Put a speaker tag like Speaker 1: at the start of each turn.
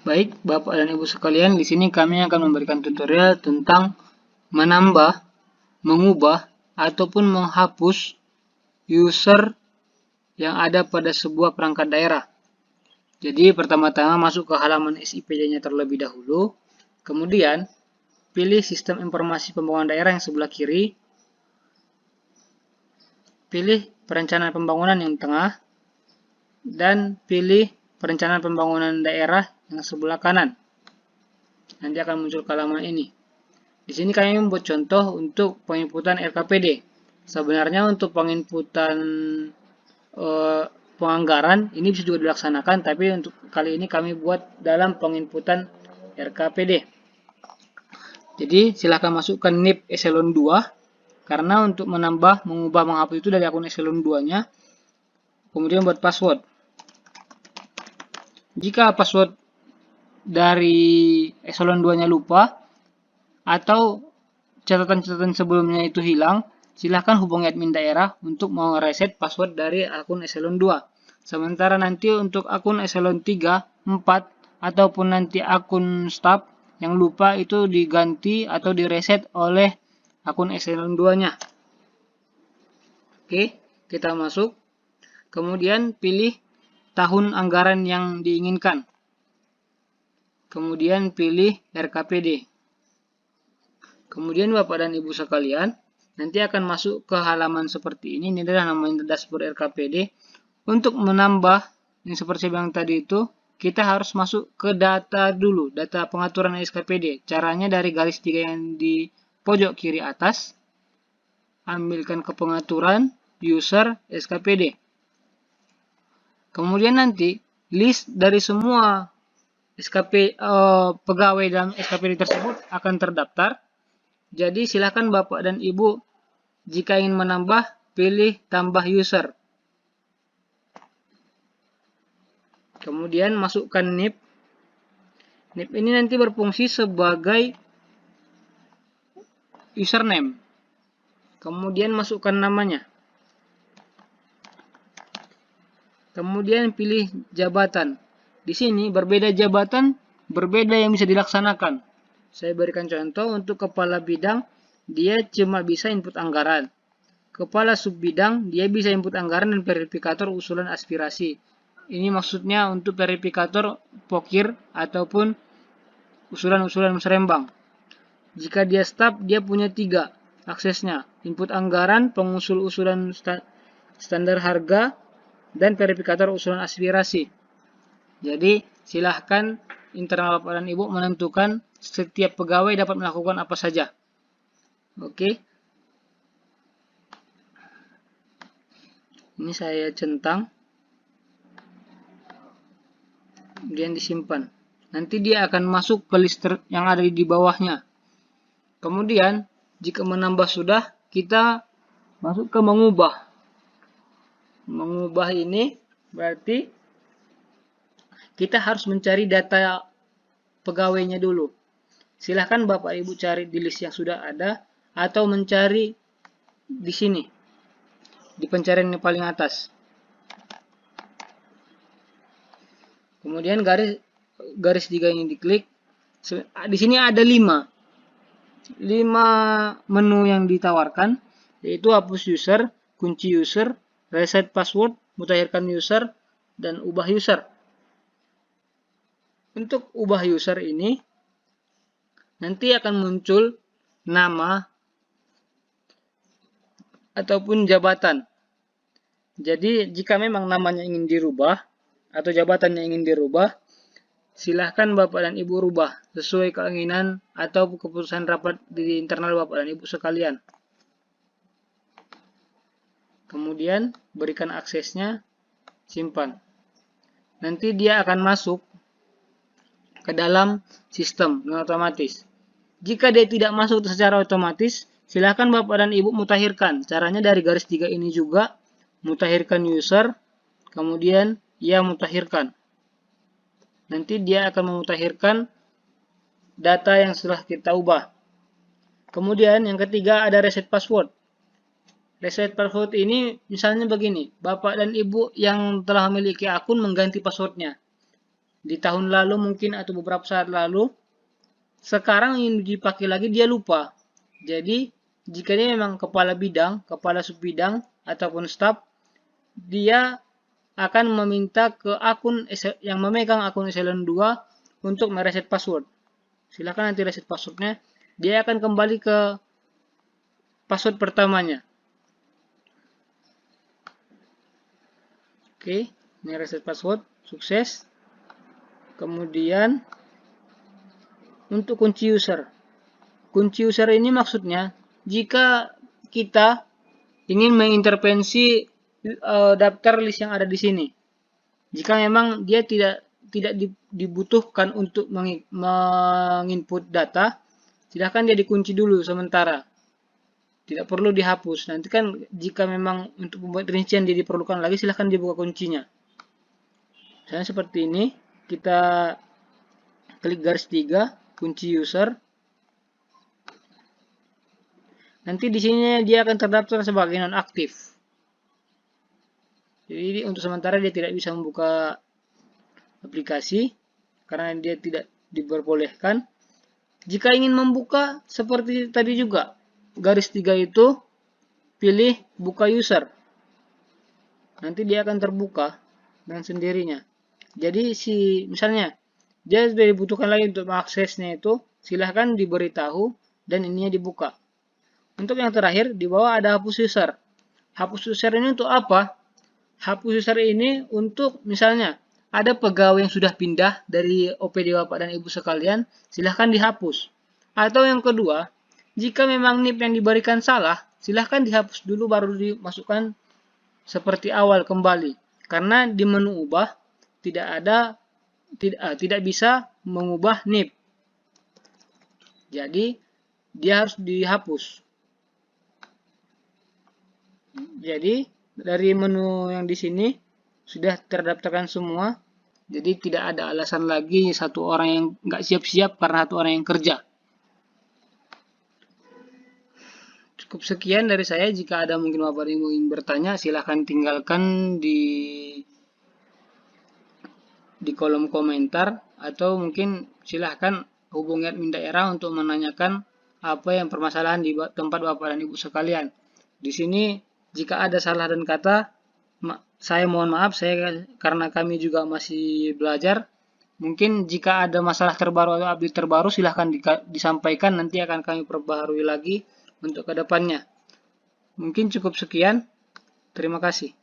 Speaker 1: Baik, Bapak dan Ibu sekalian, di sini kami akan memberikan tutorial tentang menambah, mengubah, ataupun menghapus user yang ada pada sebuah perangkat daerah. Jadi, pertama-tama masuk ke halaman SIPJ-nya terlebih dahulu, kemudian pilih sistem informasi pembangunan daerah yang sebelah kiri, pilih perencanaan pembangunan yang tengah, dan pilih perencanaan pembangunan daerah yang sebelah kanan. Nanti akan muncul ke halaman ini. Di sini kami membuat contoh untuk penginputan RKPD. Sebenarnya untuk penginputan penganggaran ini bisa juga dilaksanakan, tapi untuk kali ini kami buat dalam penginputan RKPD. Jadi silakan masukkan NIP eselon 2, karena untuk menambah, mengubah, menghapus itu dari akun eselon 2-nya. Kemudian buat password. Jika password dari eselon 2-nya lupa atau catatan-catatan sebelumnya itu hilang, silahkan hubungi admin daerah untuk mereset password dari akun eselon 2. Sementara nanti untuk akun eselon 3, 4, ataupun nanti akun staf yang lupa itu diganti atau direset oleh akun eselon 2-nya. Oke, kita masuk. Kemudian pilih tahun anggaran yang diinginkan. Kemudian pilih RKPD. Kemudian Bapak dan Ibu sekalian, nanti akan masuk ke halaman seperti ini. Ini adalah namanya dashboard RKPD. Untuk menambah, yang seperti yang tadi itu, kita harus masuk ke data dulu, data pengaturan SKPD. Caranya dari garis 3 yang di pojok kiri atas, ambilkan ke pengaturan, user, SKPD. Kemudian nanti, list dari semua pegawai dalam SKPD tersebut akan terdaftar. Jadi silakan Bapak dan Ibu jika ingin menambah, pilih tambah user. Kemudian masukkan NIP. NIP ini nanti berfungsi sebagai username. Kemudian masukkan namanya. Kemudian pilih jabatan. Di sini berbeda jabatan, berbeda yang bisa dilaksanakan. Saya berikan contoh untuk kepala bidang, dia cuma bisa input anggaran. Kepala subbidang, dia bisa input anggaran dan verifikator usulan aspirasi. Ini maksudnya untuk verifikator pokir ataupun usulan-usulan musrembang. Jika dia staf, dia punya 3 aksesnya. Input anggaran, pengusul usulan standar harga, dan verifikator usulan aspirasi. Jadi, silahkan internal Bapak dan Ibu menentukan setiap pegawai dapat melakukan apa saja. Oke. Ini saya centang. Kemudian disimpan. Nanti dia akan masuk ke list yang ada di bawahnya. Kemudian, jika menambah sudah, kita masuk ke mengubah. Mengubah ini berarti kita harus mencari data pegawainya dulu. Silahkan Bapak Ibu cari di list yang sudah ada atau mencari di sini di pencarian yang paling atas. Kemudian garis 3 ini diklik. Di sini ada 5 menu yang ditawarkan, yaitu hapus user, kunci user, reset password, mutakhirkan user, dan ubah user. Untuk ubah user ini, nanti akan muncul nama ataupun jabatan. Jadi, jika memang namanya ingin dirubah atau jabatannya ingin dirubah, silahkan Bapak dan Ibu rubah sesuai keinginan atau keputusan rapat di internal Bapak dan Ibu sekalian. Kemudian, berikan aksesnya, simpan. Nanti dia akan masuk ke dalam sistem dengan otomatis. Jika dia tidak masuk secara otomatis, silahkan Bapak dan Ibu mutakhirkan. Caranya dari garis 3 ini juga, mutakhirkan user, kemudian ia mutakhirkan. Nanti dia akan memutakhirkan data yang setelah kita ubah. Kemudian yang ketiga ada reset password. Reset password ini misalnya begini, Bapak dan Ibu yang telah memiliki akun mengganti passwordnya. di tahun lalu mungkin atau beberapa saat lalu, sekarang ingin dipakai lagi dia lupa. Jadi jika dia memang kepala bidang, kepala subbidang ataupun staf, dia akan meminta ke akun yang memegang akun eselon 2 untuk mereset password. Silakan nanti reset passwordnya. Dia akan kembali ke password pertamanya. Oke, ini reset password, sukses. Kemudian untuk kunci user. Kunci user ini maksudnya jika kita ingin mengintervensi daftar list yang ada di sini. Jika memang dia tidak dibutuhkan untuk menginput data, silahkan dia dikunci dulu sementara. Tidak perlu dihapus. Nanti kan jika memang untuk membuat rincian dia diperlukan lagi, silahkan dibuka kuncinya. Misalnya seperti ini, kita klik garis 3, kunci user. Nanti di sini dia akan terdaftar sebagai nonaktif. Jadi untuk sementara dia tidak bisa membuka aplikasi karena dia tidak diperbolehkan. Jika ingin membuka seperti tadi juga, garis 3 itu pilih buka user. Nanti dia akan terbuka dengan sendirinya. Jadi misalnya dia sudah dibutuhkan lagi untuk mengaksesnya itu, silahkan diberitahu dan ininya dibuka. Untuk yang terakhir di bawah ada hapus user. Hapus user ini untuk apa? Hapus user ini untuk misalnya ada pegawai yang sudah pindah dari OPD Bapak dan Ibu sekalian, silahkan dihapus. Atau yang kedua, jika memang NIP yang diberikan salah, silahkan dihapus dulu baru dimasukkan seperti awal kembali. Karena di menu ubah tidak bisa mengubah NIP. Jadi dia harus dihapus. Jadi dari menu yang di sini sudah terdaftarkan semua. Jadi tidak ada alasan lagi satu orang yang nggak siap-siap karena satu orang yang kerja. Cukup sekian dari saya. Jika ada mungkin Bapak Ibu ingin bertanya, silahkan tinggalkan di kolom komentar atau mungkin silahkan hubungi admin daerah untuk menanyakan apa yang permasalahan di tempat Bapak dan Ibu sekalian. Di sini jika ada salah dan kata, saya mohon maaf, karena kami juga masih belajar. Mungkin jika ada masalah terbaru atau update terbaru, silahkan disampaikan, nanti akan kami perbaharui lagi untuk kedepannya. Mungkin cukup sekian. Terima kasih.